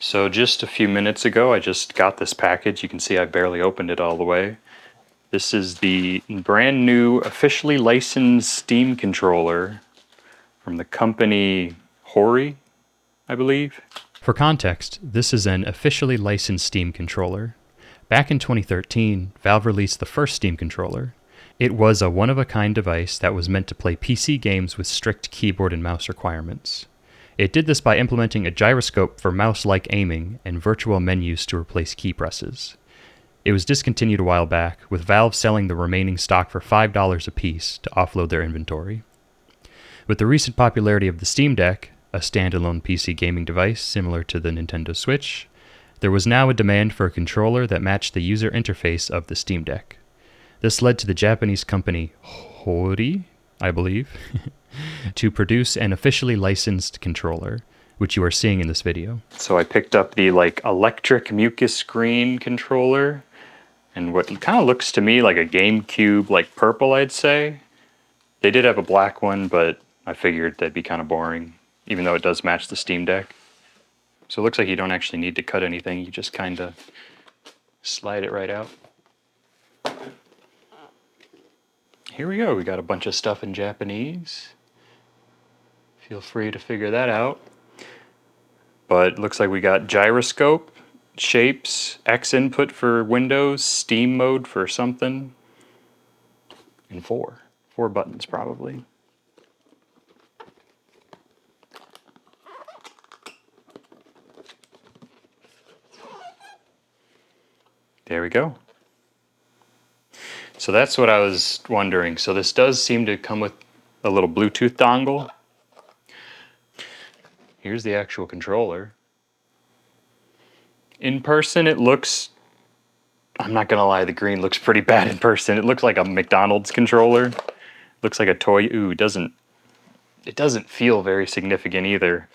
So just a few minutes ago, I just got this package. You can see I barely opened it all the way. This is the brand new officially licensed Steam controller from the company Hori, I believe. For context, this is an officially licensed Steam controller. Back in 2013, Valve released the first Steam controller. It was a one-of-a-kind device that was meant to play PC games with strict keyboard and mouse requirements. It did this by implementing a gyroscope for mouse-like aiming and virtual menus to replace key presses. It was discontinued a while back, with Valve selling the remaining stock for $5 a piece to offload their inventory. With the recent popularity of the Steam Deck, a standalone PC gaming device similar to the Nintendo Switch, there was now a demand for a controller that matched the user interface of the Steam Deck. This led to the Japanese company Hori, I believe, to produce an officially licensed controller, which you are seeing in this video. So I picked up the electric mucus green controller, and what kind of looks to me like a GameCube purple, I'd say. They did have a black one, but I figured that'd be kind of boring, even though it does match the Steam Deck. So it looks like you don't actually need to cut anything, you just kind of slide it right out. Here we go, we got a bunch of stuff in Japanese. Feel free to figure that out. But it looks like we got gyroscope, shapes, X input for Windows, Steam mode for something, and four buttons probably. There we go. So that's what I was wondering. So this does seem to come with a little Bluetooth dongle. Here's the actual controller. In person it looks, I'm not gonna lie, the green looks pretty bad in person. It looks like a McDonald's controller. Looks like a toy. Ooh, it doesn't feel very significant either.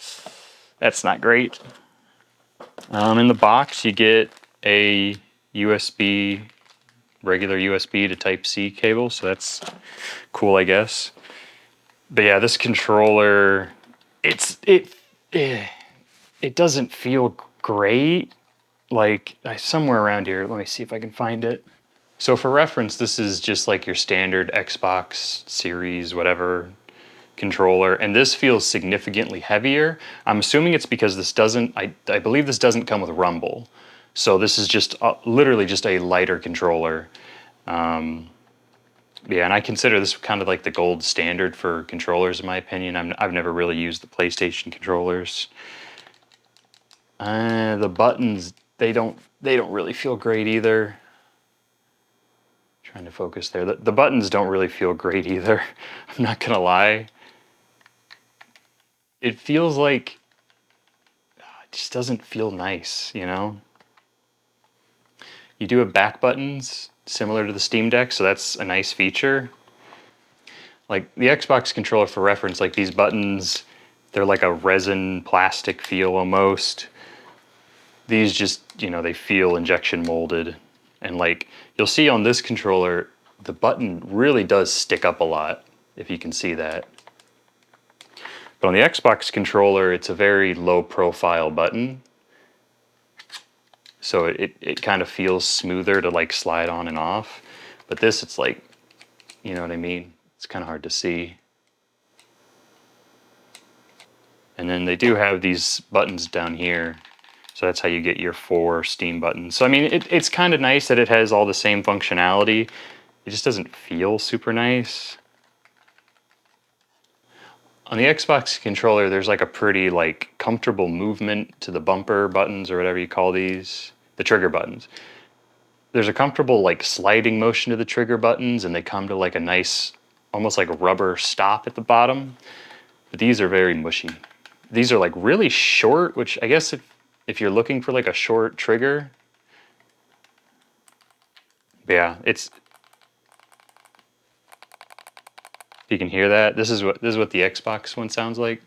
That's not great. In the box you get a USB, regular USB to Type-C cable, so that's cool, I guess. But yeah, this controller, it doesn't feel great. Somewhere around here, let me see if I can find it. So for reference, this is just like your standard Xbox Series, whatever, controller, and this feels significantly heavier. I'm assuming it's because this doesn't, I believe this doesn't come with rumble. So this is just literally just a lighter controller. Yeah, and I consider this kind of like the gold standard for controllers in my opinion. I've never really used the PlayStation controllers. The buttons, they don't really feel great either. Trying to focus there. The buttons don't really feel great either. I'm not gonna lie. It feels like it just doesn't feel nice, you know? You do have back buttons similar to the Steam Deck, so that's a nice feature. Like the Xbox controller, for reference, like these buttons, they're like a resin plastic feel almost. These just, you know, they feel injection molded. And like you'll see on this controller, the button really does stick up a lot, if you can see that. But on the Xbox controller, it's a very low profile button. So it kind of feels smoother to like slide on and off. But this, it's like, you know what I mean? It's kind of hard to see. And then they do have these buttons down here. So that's how you get your 4 Steam buttons. So I mean, it's kind of nice that it has all the same functionality. It just doesn't feel super nice. On the Xbox controller, there's like a pretty like comfortable movement to the bumper buttons or whatever you call these, the trigger buttons. There's a comfortable like sliding motion to the trigger buttons, and they come to like a nice, almost like a rubber stop at the bottom. But these are very mushy. These are like really short, which I guess if you're looking for like a short trigger, yeah, it's, you can hear that. This is what the Xbox one sounds like.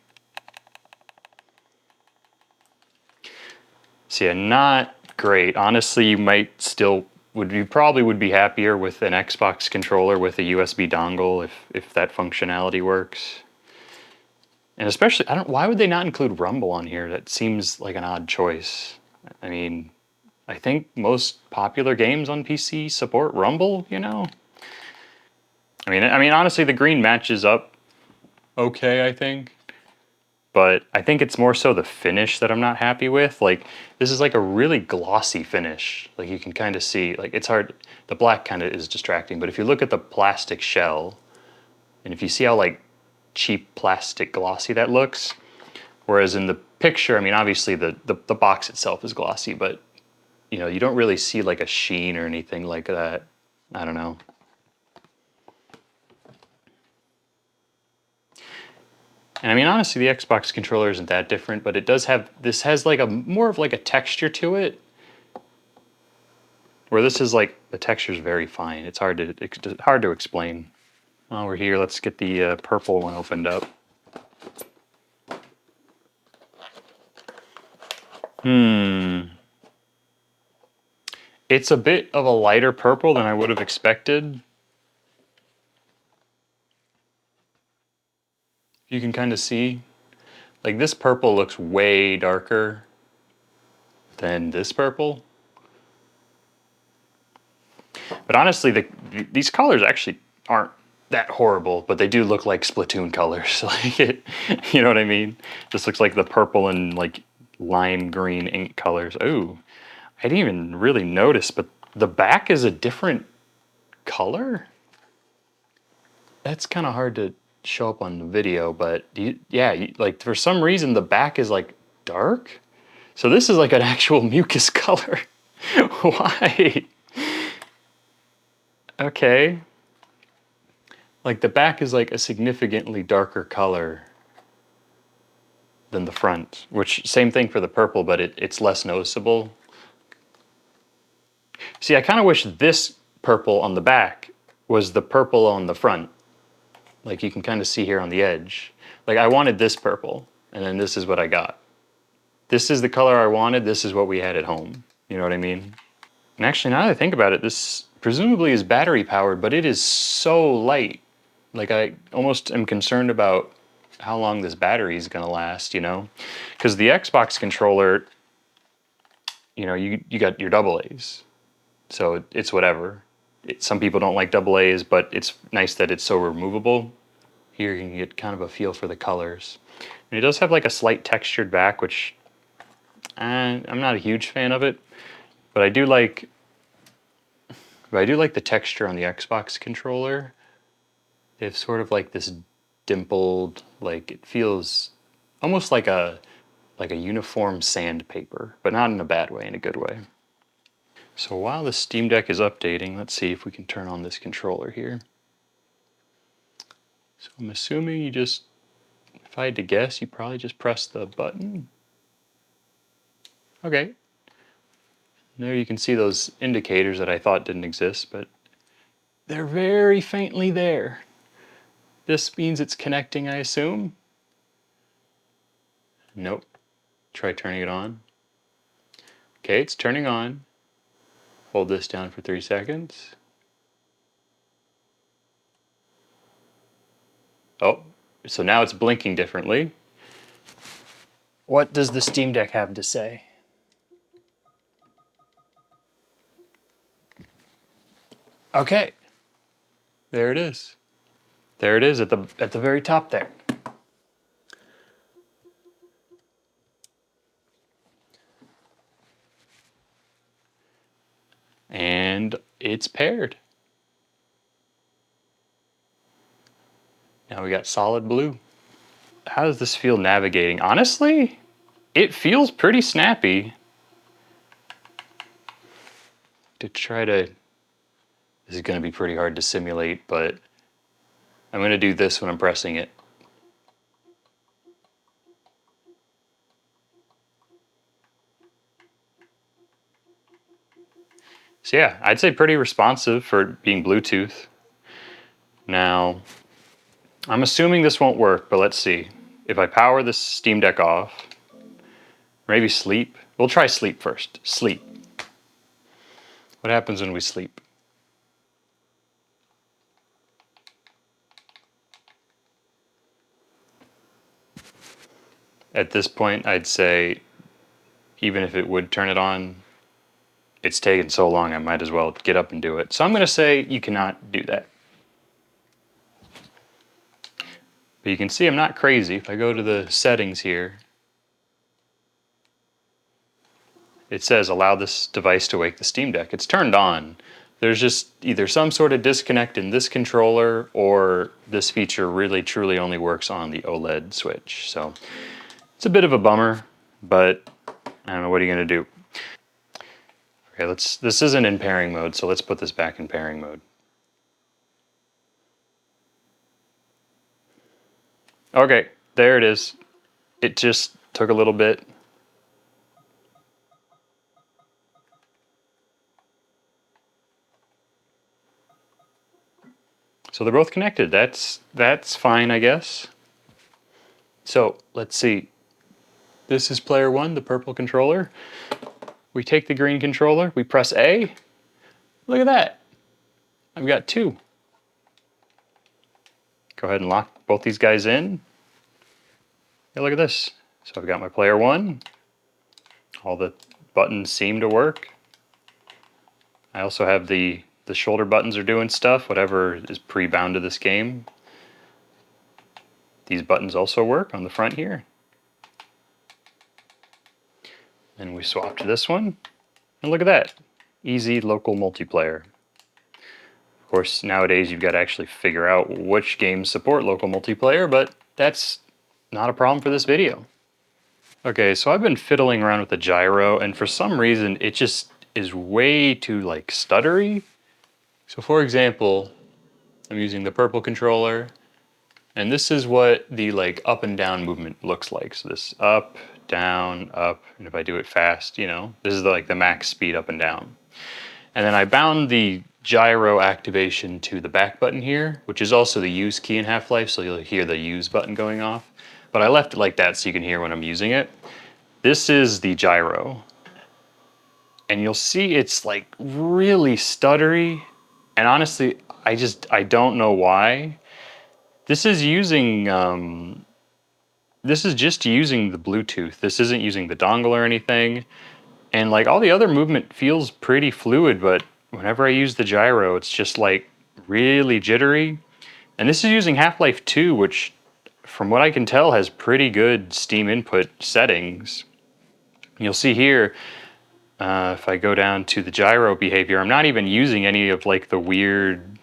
So yeah, not great. Honestly, you probably would be happier with an Xbox controller with a USB dongle if that functionality works. And especially, why would they not include Rumble on here? That seems like an odd choice. I mean, I think most popular games on PC support Rumble, you know? I mean, honestly, the green matches up okay, I think. But I think it's more so the finish that I'm not happy with. Like, this is like a really glossy finish. Like, you can kind of see, like, it's hard, the black kind of is distracting, but if you look at the plastic shell, and if you see how, like, cheap plastic glossy that looks, whereas in the picture, I mean, obviously the box itself is glossy, but, you know, you don't really see, like, a sheen or anything like that. I don't know. And I mean, honestly, the Xbox controller isn't that different, but it does have, this has like a more of like a texture to it, where this is like, the texture is very fine. It's hard to explain. While we're here, let's get the purple one opened up. It's a bit of a lighter purple than I would have expected. You can kind of see, like this purple looks way darker than this purple. But honestly, these colors actually aren't that horrible, but they do look like Splatoon colors. Like it, you know what I mean? This looks like the purple and like lime green ink colors. Oh, I didn't even really notice, but the back is a different color. That's kind of hard to show up on the video, but yeah, like for some reason the back is like dark. So this is like an actual mucus color. Why? Okay. Like the back is like a significantly darker color than the front, which same thing for the purple, but it's less noticeable. See, I kind of wish this purple on the back was the purple on the front. Like you can kind of see here on the edge. Like I wanted this purple, and then this is what I got. This is the color I wanted, this is what we had at home. You know what I mean? And actually, now that I think about it, this presumably is battery powered, but it is so light. Like I almost am concerned about how long this battery is gonna last, you know? Because the Xbox controller, you know, you got your double A's. So it's whatever. Some people don't like double A's, but it's nice that it's so removable. Here you can get kind of a feel for the colors. And it does have like a slight textured back, which I'm not a huge fan of it, but I do like the texture on the Xbox controller. They have sort of like this dimpled, like it feels almost like a uniform sandpaper, but not in a bad way, in a good way. So while the Steam Deck is updating, let's see if we can turn on this controller here. So I'm assuming you just, if I had to guess, you probably just press the button. Okay. There you can see those indicators that I thought didn't exist, but they're very faintly there. This means it's connecting, I assume. Nope. Try turning it on. Okay, it's turning on. Hold this down for 3 seconds. Oh, so now it's blinking differently. What does the Steam Deck have to say? Okay, there it is. There it is at the very top there. And it's paired. Now we got solid blue. How does this feel navigating? Honestly, it feels pretty snappy. To try to, this is going to be pretty hard to simulate, but I'm going to do this when I'm pressing it. So yeah, I'd say pretty responsive for being Bluetooth. Now, I'm assuming this won't work, but let's see. If I power this Steam Deck off, maybe sleep. We'll try sleep first. Sleep. What happens when we sleep? At this point, I'd say even if it would turn it on, it's taken so long I might as well get up and do it. So I'm going to say you cannot do that. But you can see I'm not crazy. If I go to the settings here, it says allow this device to wake the Steam Deck. It's turned on. There's just either some sort of disconnect in this controller or this feature really truly only works on the OLED switch. So it's a bit of a bummer, but I don't know, what are you going to do? Okay, this isn't in pairing mode, so let's put this back in pairing mode. Okay, there it is. It just took a little bit. So they're both connected. That's fine, I guess. So let's see. This is player one, the purple controller. We take the green controller, we press A. Look at that. I've got two. Go ahead and lock both these guys in. Hey, look at this. So I've got my player one. All the buttons seem to work. I also have the shoulder buttons are doing stuff, whatever is pre-bound to this game. These buttons also work on the front here. And we swap to this one. And look at that. Easy local multiplayer. Of course, nowadays you've got to actually figure out which games support local multiplayer, but that's not a problem for this video. Okay, so I've been fiddling around with the gyro, and for some reason it just is way too like stuttery. So for example, I'm using the purple controller, and this is what the like up and down movement looks like. So this up, down, up, and if I do it fast, you know, this is like the max speed up and down. And then I bound the gyro activation to the back button here, which is also the use key in Half-Life, so you'll hear the use button going off. But I left it like that so you can hear when I'm using it. This is the gyro. And you'll see it's like really stuttery. And honestly, I don't know why. This is using, this is just using the Bluetooth. This isn't using the dongle or anything. And like all the other movement feels pretty fluid, but whenever I use the gyro, it's just like really jittery. And this is using Half-Life 2, which from what I can tell has pretty good Steam input settings. You'll see here, if I go down to the gyro behavior, I'm not even using any of like the weird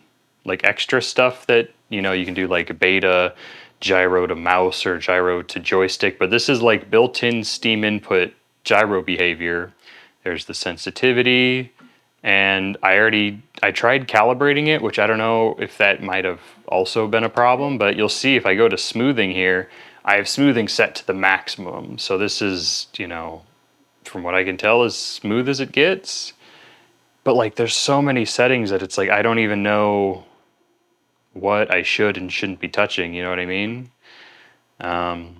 like extra stuff that, you know, you can do like a beta gyro to mouse or gyro to joystick, but this is like built-in Steam input gyro behavior. There's the sensitivity, and I tried calibrating it, which I don't know if that might have also been a problem, but you'll see if I go to smoothing here, I have smoothing set to the maximum. So this is, you know, from what I can tell, as smooth as it gets. But like there's so many settings that it's like I don't even know what I should and shouldn't be touching, you know what I mean? And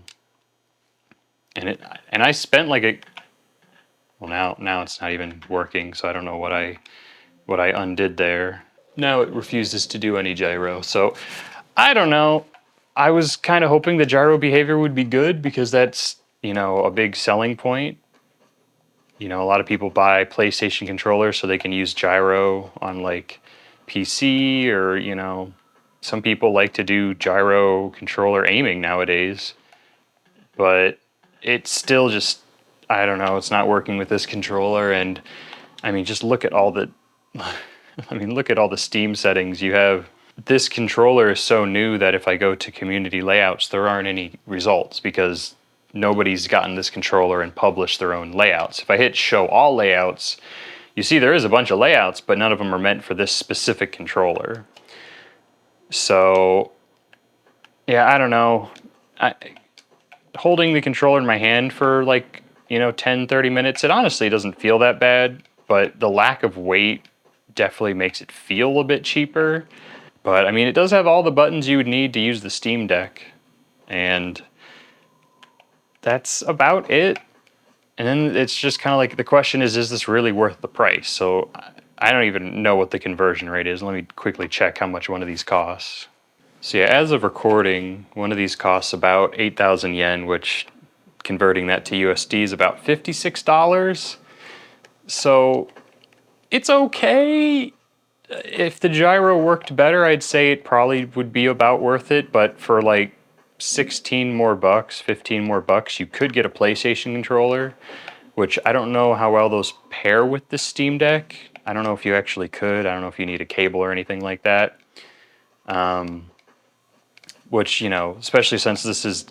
I spent like a, well now it's not even working, so I don't know what I undid there. Now it refuses to do any gyro. So I don't know. I was kind of hoping the gyro behavior would be good because that's, you know, a big selling point. You know, a lot of people buy PlayStation controllers so they can use gyro on like PC, or, you know, some people like to do gyro controller aiming nowadays. But it's still just, I don't know, it's not working with this controller. And I mean, just look at all the, I mean, look at all the Steam settings you have. This controller is so new that if I go to community layouts, there aren't any results because nobody's gotten this controller and published their own layouts. If I hit show all layouts, you see there is a bunch of layouts, but none of them are meant for this specific controller. So, yeah, I don't know. Holding the controller in my hand for like, you know, 10, 30 minutes, it honestly doesn't feel that bad, but the lack of weight definitely makes it feel a bit cheaper. But I mean, it does have all the buttons you would need to use the Steam Deck, and that's about it. And then it's just kind of like the question is this really worth the price? So I don't even know what the conversion rate is. Let me quickly check how much one of these costs. So yeah, as of recording, one of these costs about 8,000 yen, which converting that to USD is about $56. So it's okay. If the gyro worked better, I'd say it probably would be about worth it, but for like 16 more bucks, 15 more bucks, you could get a PlayStation controller, which I don't know how well those pair with the Steam Deck. I don't know if you actually could. I don't know if you need a cable or anything like that. Which, you know, especially since this is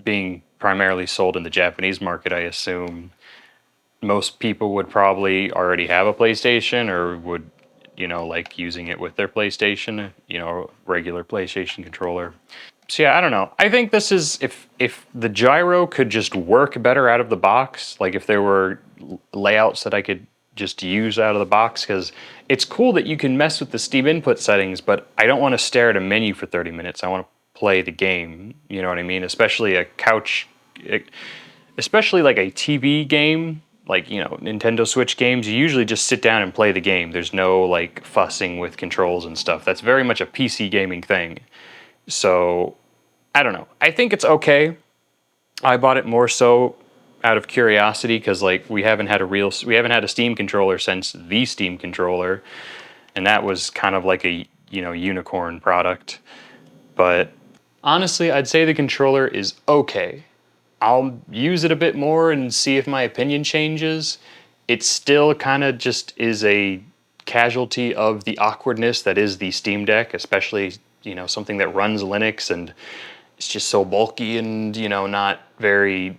being primarily sold in the Japanese market, I assume most people would probably already have a PlayStation or would, you know, like using it with their PlayStation, you know, regular PlayStation controller. So yeah, I don't know. I think this is if the gyro could just work better out of the box, like if there were layouts that I could just use out of the box, because it's cool that you can mess with the Steam input settings, but I don't want to stare at a menu for 30 minutes. I want to play the game. You know what I mean? Especially a couch, especially like a TV game, like, you know, Nintendo Switch games, you usually just sit down and play the game. There's no like fussing with controls and stuff. That's very much a PC gaming thing. So, I don't know. I think it's okay. I bought it more so out of curiosity because like we haven't had a Steam controller since the Steam controller, and that was kind of like a, you know, unicorn product. But honestly, I'd say the controller is okay. I'll use it a bit more and see if my opinion changes. It still kind of just is a casualty of the awkwardness that is the Steam Deck, especially, you know, something that runs Linux and it's just so bulky and, you know, not very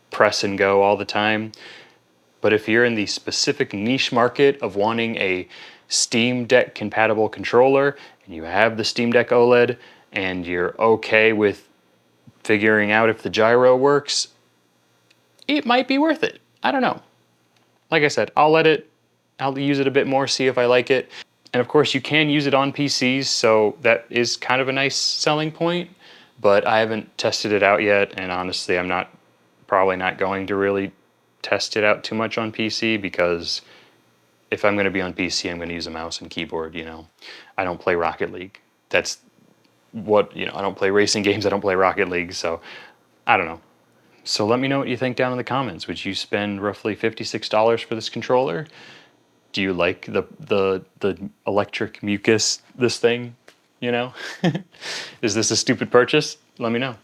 press and go all the time. But if you're in the specific niche market of wanting a Steam Deck compatible controller and you have the Steam Deck OLED and you're okay with figuring out if the gyro works, it might be worth it. I don't know. Like I said, I'll use it a bit more, see if I like it. And of course, you can use it on PCs, so that is kind of a nice selling point, but I haven't tested it out yet, and honestly, I'm probably not going to really test it out too much on PC because if I'm going to be on PC, I'm going to use a mouse and keyboard, you know. I don't play Rocket League. That's what, you know, I don't play racing games, I don't play Rocket League, so I don't know. So let me know what you think down in the comments. Would you spend roughly $56 for this controller? Do you like the electric mucus, this thing? You know? Is this a stupid purchase? Let me know.